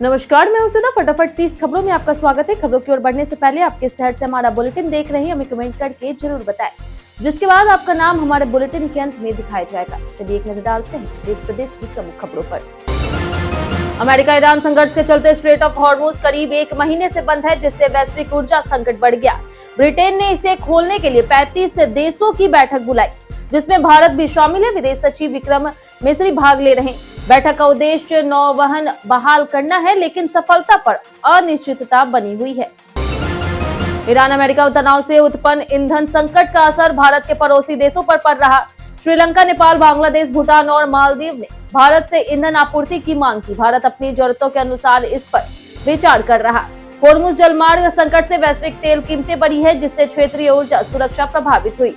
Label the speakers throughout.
Speaker 1: नमस्कार, मैं हूं सुधा। फटाफट 30 खबरों में आपका स्वागत है। खबरों की ओर बढ़ने से पहले आपके शहर से हमारा बुलेटिन देख रहे हैं, हमें कमेंट करके जरूर बताएं, जिसके बाद आपका नाम हमारे बुलेटिन के अंत में दिखाया जाएगा। चलिए एक नजर डालते हैं देश प्रदेश की प्रमुख खबरों पर। अमेरिका ईरान संघर्ष के चलते स्ट्रेट ऑफ हॉर्मुज करीब 1 महीने से बंद है, जिससे वैश्विक ऊर्जा संकट बढ़ गया। ब्रिटेन ने इसे खोलने के लिए 35 देशों की बैठक बुलाई, जिसमें भारत भी शामिल है। विदेश सचिव विक्रम मिस्री भाग ले रहे हैं। बैठक का उद्देश्य नौवहन बहाल करना है, लेकिन सफलता पर अनिश्चितता बनी हुई है। ईरान अमेरिका तनाव से उत्पन्न ईंधन संकट का असर भारत के पड़ोसी देशों पर पड़ रहा। श्रीलंका, नेपाल, बांग्लादेश, भूटान और मालदीव ने भारत से ईंधन आपूर्ति की मांग की। भारत अपनी जरूरतों के अनुसार इस पर विचार कर रहा। होर्मुज जलमार्ग संकट से वैश्विक तेल कीमतें बढ़ी है, जिससे क्षेत्रीय ऊर्जा सुरक्षा प्रभावित हुई।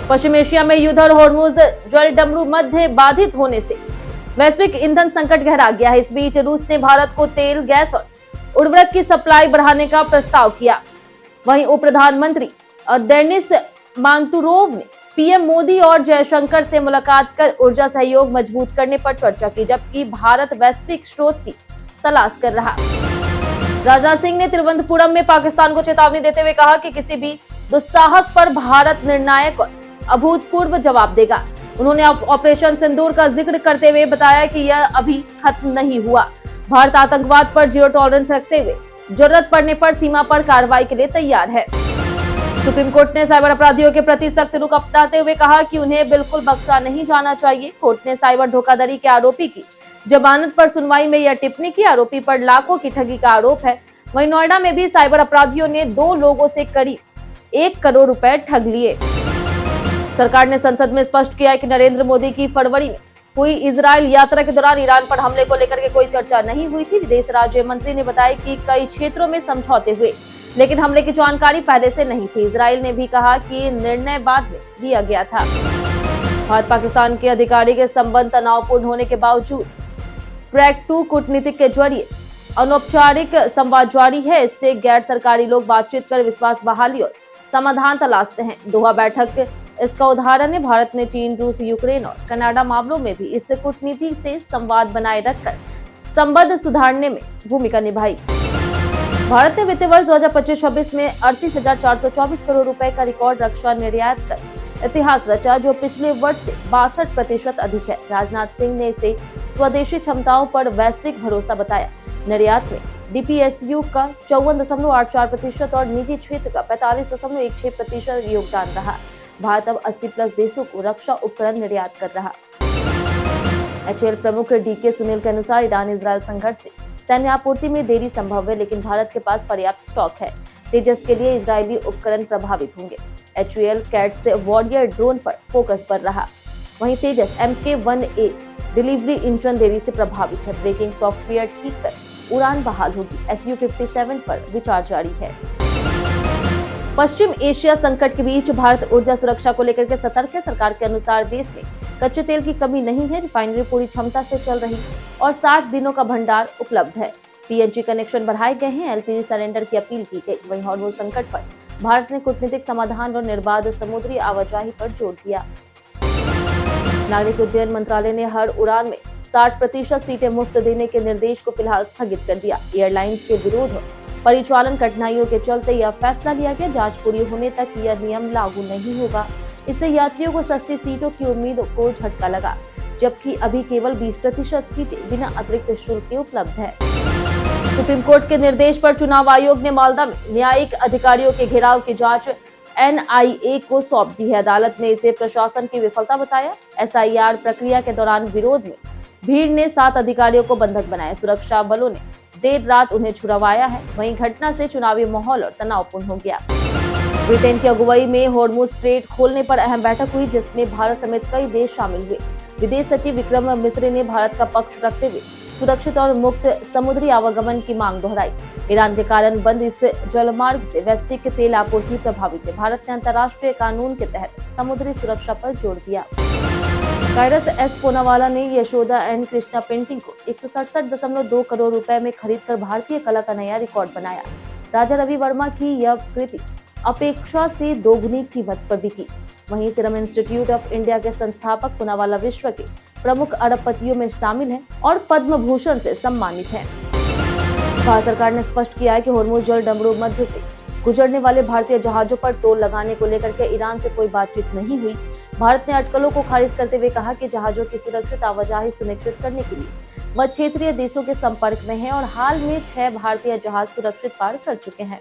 Speaker 1: पश्चिम एशिया में युद्ध और होर्मुज जलडमरू मध्य बाधित होने से वैश्विक ईंधन संकट गहरा गया है। इस बीच रूस ने भारत को तेल, गैस और उर्वरक की सप्लाई बढ़ाने का प्रस्ताव किया। वहीं उप प्रधानमंत्री देनिस मांतुरोव ने पीएम मोदी और जयशंकर से मुलाकात कर ऊर्जा सहयोग मजबूत करने पर चर्चा की, जबकि भारत वैश्विक स्रोत की तलाश कर रहा। राजनाथ सिंह ने तिरुवनंतपुरम में पाकिस्तान को चेतावनी देते हुए कहा कि किसी भी दुस्साहस पर भारत निर्णायक और अभूतपूर्व जवाब देगा। उन्होंने ऑपरेशन सिंदूर का जिक्र करते हुए बताया कि यह अभी खत्म नहीं हुआ। भारत आतंकवाद पर जीरो टॉलरेंस रखते हुए जरूरत पड़ने पर सीमा पर कार्रवाई के लिए तैयार है। सुप्रीम कोर्ट ने साइबर अपराधियों के प्रति सख्त रुख अपनाते हुए कहा कि उन्हें बिल्कुल बख्शा नहीं जाना चाहिए। कोर्ट ने साइबर धोखाधड़ी के आरोपी की जमानत पर सुनवाई में यह टिप्पणी की। आरोपी पर लाखों की ठगी का आरोप है। वहीं नोएडा में भी साइबर अपराधियों ने 2 लोगों से करीब 1 करोड़ रुपए ठग लिए। सरकार ने संसद में स्पष्ट किया है कि नरेंद्र मोदी की फरवरी में हुई इजरायल यात्रा के दौरान ईरान पर हमले को लेकर के कोई चर्चा नहीं हुई थी। विदेश राज्य मंत्री ने बताया कि कई क्षेत्रों में समझौते हुए, लेकिन हमले की जानकारी पहले से नहीं थी। इजरायल ने भी कहा कि निर्णय बाद में लिया गया था। भारत पाकिस्तान के अधिकारी के संबंध तनावपूर्ण होने के बावजूद ट्रैक 2 कूटनीति के जरिए अनौपचारिक संवाद जारी है। इससे गैर सरकारी लोग बातचीत कर विश्वास बहाली और समाधान तलाशते हैं। दोहा बैठक इसका उदाहरण है। भारत ने चीन, रूस, यूक्रेन और कनाडा मामलों में भी इस कूटनीति से संवाद बनाए रखकर संबंध सुधारने में भूमिका निभाई। भारत ने वित्तीय वर्ष 2025-26 में 38,424 करोड़ रुपए का रिकॉर्ड रक्षा निर्यात कर इतिहास रचा, जो पिछले वर्ष से 62% अधिक है। राजनाथ सिंह ने इसे स्वदेशी क्षमताओं पर वैश्विक भरोसा बताया। निर्यात में डीपीएसयू का 54.84% और निजी क्षेत्र का 45.16% योगदान रहा। भारत अब 80+ देशों को रक्षा उपकरण निर्यात कर रहा। एचएएल प्रमुख डीके सुनील के अनुसार ईरान इजरायल संघर्ष से सैन्य आपूर्ति में देरी संभव है, लेकिन भारत के पास पर्याप्त स्टॉक है। तेजस के लिए इजरायली उपकरण प्रभावित होंगे। एचएएल कैट्स वॉरियर ड्रोन पर फोकस कर रहा। वहीं तेजस MK-1A डिलीवरी इंजन देरी से प्रभावित है। ब्रेकिंग सॉफ्टवेयर ठीक कर उड़ान बहाल होगी। SU-57 पर विचार जारी है। पश्चिम एशिया संकट के बीच भारत ऊर्जा सुरक्षा को लेकर के सतर्क है। सरकार के अनुसार देश में कच्चे तेल की कमी नहीं है। रिफाइनरी पूरी क्षमता से चल रही और 60 दिनों का भंडार उपलब्ध है। पीएनजी कनेक्शन बढ़ाए गए हैं। एलपीजी सरेंडर की अपील की गई। वहीं हॉर्मुज संकट पर भारत ने कूटनीतिक समाधान और निर्बाध समुद्री आवाजाही पर जोर दिया। नागरिक उड्डयन मंत्रालय ने हर उड़ान में 60% सीटें मुफ्त देने के निर्देश को फिलहाल स्थगित कर दिया। एयरलाइंस के विरोध और परिचालन कठिनाइयों के चलते यह फैसला लिया गया। जांच पूरी होने तक यह नियम लागू नहीं होगा। इससे यात्रियों को सस्ती सीटों की उम्मीद को झटका लगा, जबकि अभी केवल 20% सीटें बिना अतिरिक्त शुल्क के उपलब्ध है। सुप्रीम कोर्ट के निर्देश पर चुनाव आयोग ने मालदा में न्यायिक अधिकारियों के घेराव की जांच NIA को सौंप दी है। अदालत ने इसे प्रशासन की विफलता बताया। SIR प्रक्रिया के दौरान विरोध में भीड़ ने 7 अधिकारियों को बंधक बनाया। सुरक्षा बलों ने देर रात उन्हें छुड़वाया है। वहीं घटना से चुनावी माहौल और तनावपूर्ण हो गया। ब्रिटेन की अगुवाई में हॉर्मुज स्ट्रेट खोलने पर अहम बैठक हुई, जिसमें भारत समेत कई देश शामिल हुए। विदेश सचिव विक्रम मिस्री ने भारत का पक्ष रखते हुए सुरक्षित और मुक्त समुद्री आवागमन की मांग दोहराई। ईरान के कारण बंद इस जलमार्ग से वैश्विक तेल आपूर्ति प्रभावित है। भारत ने अंतर्राष्ट्रीय कानून के तहत समुद्री सुरक्षा पर जोर दिया। कायरस एस पूनावाला ने यशोदा एंड कृष्णा पेंटिंग को 167.2 करोड़ रुपए में खरीदकर भारतीय कला का नया रिकॉर्ड बनाया। राजा रवि वर्मा की यह कृति अपेक्षा से दोगुनी कीमत पर बिकी। वहीं सीरम इंस्टीट्यूट ऑफ इंडिया के संस्थापक पूनावाला विश्व के प्रमुख अरबपतियों में शामिल हैं और पद्म भूषण से सम्मानित हैं। भारत सरकार ने स्पष्ट किया है कि होर्मुज जल डमरू मध्य से गुजरने वाले भारतीय जहाजों पर टोल लगाने को लेकर के ईरान से कोई बातचीत नहीं हुई। भारत ने अटकलों को खारिज करते हुए कहा कि जहाजों की सुरक्षित आवाजाही सुनिश्चित करने के लिए वह क्षेत्रीय देशों के संपर्क में है और हाल में 6 भारतीय जहाज सुरक्षित पार कर चुके हैं।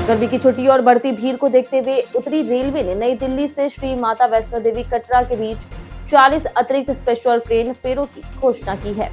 Speaker 1: गर्मी की छुट्टी और बढ़ती भीड़ को देखते हुए उत्तरी रेलवे ने नई दिल्ली से श्री माता वैष्णो देवी कटरा के बीच 40 अतिरिक्त स्पेशल ट्रेन फेरों की घोषणा की है।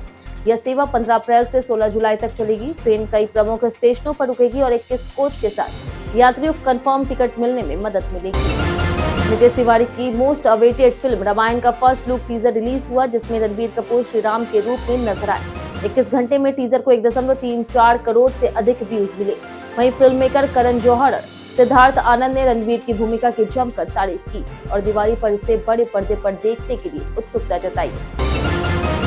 Speaker 1: यह सेवा 15 अप्रैल से 16 जुलाई तक चलेगी। ट्रेन कई प्रमुख स्टेशनों पर रुकेगी और 21 कोच के साथ यात्रियों को कंफर्म टिकट मिलने में मदद मिलेगी। नितेश तिवारी की मोस्ट अवेटेड फिल्म रामायण का फर्स्ट लुक टीजर रिलीज हुआ, जिसमें रणबीर कपूर श्री राम के रूप में नजर आए। 21 घंटे में टीजर को 1.34 करोड़ से अधिक व्यूज मिले। वहीं फिल्म मेकर करण जौहर और सिद्धार्थ आनंद ने रणबीर की भूमिका की जमकर तारीफ की और दिवाली पर इसे बड़े पर्दे पर देखने के लिए उत्सुकता जताई।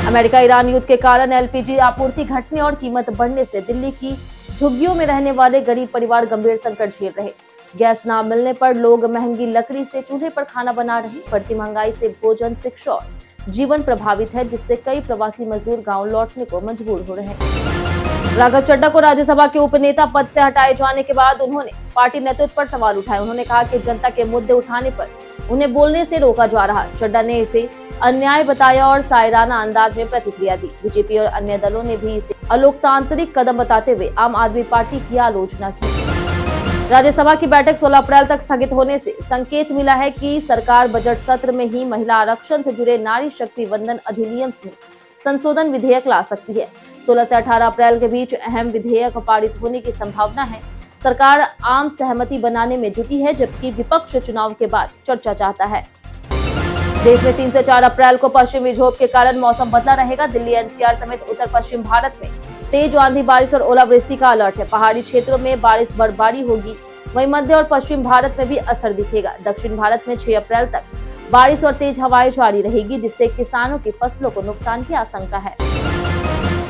Speaker 1: अमेरिका ईरान युद्ध के कारण एलपीजी आपूर्ति घटने और कीमत बढ़ने से दिल्ली की झुग्गियों में रहने वाले गरीब परिवार गंभीर संकट झेल रहे। गैस न मिलने पर लोग महंगी लकड़ी से चूल्हे पर खाना बना रहे। बढ़ती महंगाई से भोजन, शिक्षा और जीवन प्रभावित है, जिससे कई प्रवासी मजदूर गांव लौटने को मजबूर हो रहे हैं। राघव चड्ढा को राज्यसभा के उपनेता पद से हटाए जाने के बाद उन्होंने पार्टी नेतृत्व पर सवाल उठाए। उन्होंने कहा कि जनता के मुद्दे उठाने पर उन्हें बोलने से रोका जा रहा। चड्ढा ने इसे अन्याय बताया और सायराना अंदाज में प्रतिक्रिया दी। बीजेपी और अन्य दलों ने भी इसे अलोकतांत्रिक कदम बताते हुए आम आदमी पार्टी की आलोचना की। राज्यसभा की बैठक 16 अप्रैल तक स्थगित होने से संकेत मिला है कि सरकार बजट सत्र में ही महिला आरक्षण से जुड़े नारी शक्ति वंदन अधिनियम में संशोधन विधेयक ला सकती है। 16 से 18 अप्रैल के बीच अहम विधेयक पारित होने की संभावना है। सरकार आम सहमति बनाने में जुटी है, जबकि विपक्ष चुनाव के बाद चर्चा चाहता है। देश में 3 से 4 अप्रैल को पश्चिमी विक्षोभ के कारण मौसम बदला रहेगा। दिल्ली, एनसीआर समेत उत्तर पश्चिम भारत में तेज आंधी, बारिश और ओलावृष्टि का अलर्ट है। पहाड़ी क्षेत्रों में बारिश, बर्फबारी होगी। वहीं मध्य और पश्चिम भारत में भी असर दिखेगा। दक्षिण भारत में 6 अप्रैल तक बारिश और तेज हवाएं जारी रहेगी, जिससे किसानों की फसलों को नुकसान की आशंका है।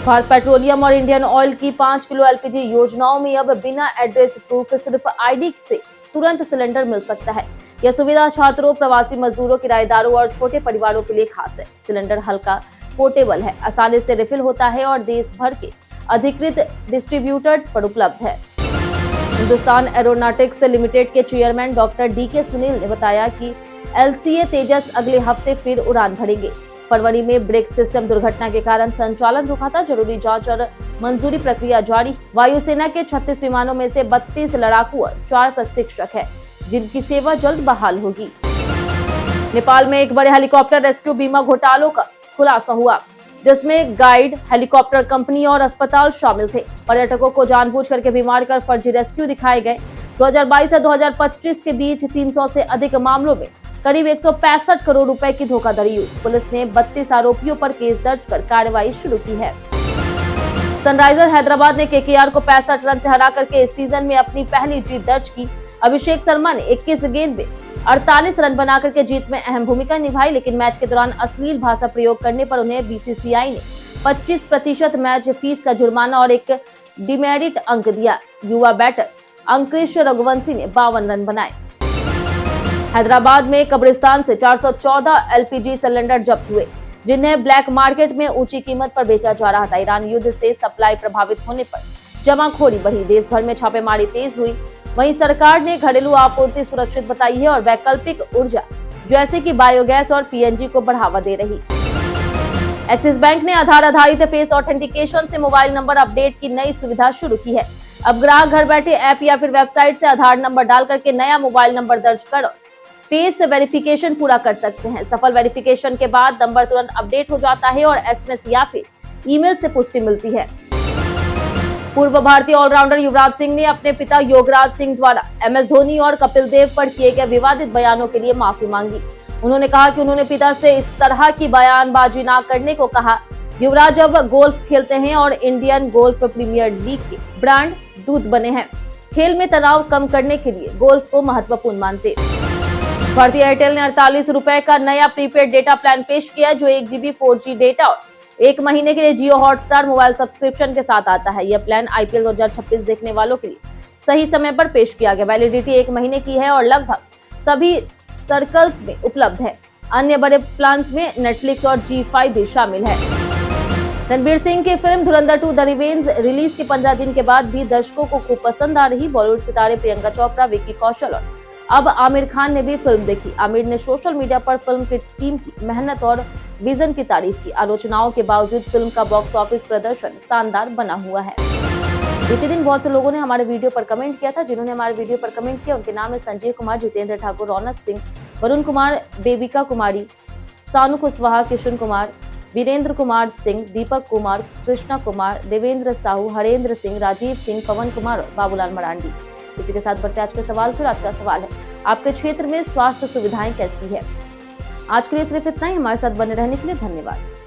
Speaker 1: भारत पेट्रोलियम और इंडियन ऑयल की 5 किलो एलपीजी योजनाओं में अब बिना एड्रेस प्रूफ सिर्फ आईडी से तुरंत सिलेंडर मिल सकता है। यह सुविधा छात्रों, प्रवासी मजदूरों, किराएदारों और छोटे परिवारों के लिए खास है। सिलेंडर हल्का, पोर्टेबल है, आसानी से रिफिल होता है और देश भर के अधिकृत डिस्ट्रीब्यूटर्स पर उपलब्ध है। हिंदुस्तान एरोनॉटिक्स लिमिटेड के चेयरमैन डॉक्टर डीके सुनील ने बताया कि एलसीए तेजस अगले हफ्ते फिर उड़ान भरेंगे। फरवरी में ब्रेक सिस्टम दुर्घटना के कारण संचालन रुका था। जरूरी जांच और मंजूरी प्रक्रिया जारी। वायुसेना के 36 विमानों में से 32 लड़ाकू और 4 प्रशिक्षक है, जिनकी सेवा जल्द बहाल होगी। नेपाल में एक बड़े हेलीकॉप्टर रेस्क्यू बीमा घोटालों का खुलासा हुआ, जिसमें गाइड, हेलीकॉप्टर कंपनी और अस्पताल शामिल थे। पर्यटकों को जानबूझ करके बीमार कर फर्जी रेस्क्यू दिखाए गए। 2022 से 2025 के बीच 300 से अधिक मामलों में करीब 165 करोड़ रुपए की धोखाधड़ी हुई। पुलिस ने 32 आरोपियों पर केस दर्ज कर कार्रवाई शुरू की है। सनराइजर हैदराबाद ने केकेआर को 65 रन से हरा करके इस सीजन में अपनी पहली जीत दर्ज की। अभिषेक शर्मा ने 21 गेंद में 48 रन बनाकर के जीत में अहम भूमिका निभाई, लेकिन मैच के दौरान अश्लील भाषा प्रयोग करने पर उन्हें बीसीसीआई ने 25% मैच फीस का जुर्माना और एक डिमेरिट अंक दिया। युवा बैटर अंकुश रघुवंशी ने 52 रन बनाए। हैदराबाद में कब्रिस्तान से 414 एलपीजी सिलेंडर जब्त हुए, जिन्हें ब्लैक मार्केट में ऊंची कीमत पर बेचा जा रहा था। ईरान युद्ध से सप्लाई प्रभावित होने पर जमाखोरी बढ़ी। देश भर में छापेमारी तेज हुई। वहीं सरकार ने घरेलू आपूर्ति सुरक्षित बताई है और वैकल्पिक ऊर्जा जैसे कि बायोगैस और पीएनजी को बढ़ावा दे रही। एक्सिस बैंक ने आधार आधारित फेस ऑथेंटिकेशन से मोबाइल नंबर अपडेट की नई सुविधा शुरू की है। अब ग्राहक घर बैठे ऐप या फिर वेबसाइट से आधार नंबर डाल करके नया मोबाइल नंबर दर्ज कर फेस वेरिफिकेशन पूरा कर सकते हैं। सफल वेरिफिकेशन के बाद नंबर तुरंत अपडेट हो जाता है और एसएमएस या फिर ईमेल से पुष्टि मिलती है। पूर्व भारतीय ऑलराउंडर युवराज सिंह ने अपने पिता योगराज सिंह द्वारा एमएस धोनी और कपिल देव पर किए गए विवादित बयानों के लिए माफी मांगी। उन्होंने कहा कि उन्होंने पिता से इस तरह की बयानबाजी न करने को कहा। युवराज अब गोल्फ खेलते हैं और इंडियन गोल्फ प्रीमियर लीग के ब्रांड दूत बने हैं। खेल में तनाव कम करने के लिए गोल्फ को महत्वपूर्ण मानते। भारतीय एयरटेल ने 48 रुपए का नया प्रीपेड डेटा प्लान पेश किया, जो 1 GB 4G डेटा और 1 महीने के लिए जियो हॉटस्टार मोबाइल सब्सक्रिप्शन के साथ आता है। यह प्लान आईपीएल 2026 देखने वालों के लिए सही समय पर पेश किया गया। वैलिडिटी 1 महीने की है और लगभग सभी सर्कल्स में उपलब्ध है। अन्य बड़े प्लान्स में नेटफ्लिक्स और G5 भी शामिल है। रणवीर सिंह की film Dhurandhar 2 the revenge release के 15 दिन के बाद भी दर्शकों को खूब पसंद आ रही। बॉलीवुड सितारे प्रियंका चोपड़ा, विक्की कौशल और अब आमिर खान ने भी फिल्म देखी। आमिर ने सोशल मीडिया पर फिल्म की टीम की मेहनत और विजन की तारीफ की। आलोचनाओं के बावजूद फिल्म का बॉक्स ऑफिस प्रदर्शन शानदार बना हुआ है। बीते दिन बहुत से लोगों ने हमारे वीडियो पर कमेंट किया था। जिन्होंने हमारे वीडियो पर कमेंट किया उनके नाम है संजय कुमार, जितेंद्र ठाकुर, रौनक सिंह, वरुण कुमार, बेबिका कुमारी, सानू कुशवाहा, किशन कुमार, वीरेंद्र कुमार सिंह, दीपक कुमार, कृष्णा कुमार, देवेंद्र साहू, हरेंद्र सिंह, राजीव सिंह, पवन कुमार और बाबूलाल मरांडी। इसी के साथ बढ़ते आज के सवाल पर। आज का सवाल है, आपके क्षेत्र में स्वास्थ्य सुविधाएं कैसी है? आज के लिए सिर्फ इतना ही। हमारे साथ बने रहने के लिए धन्यवाद।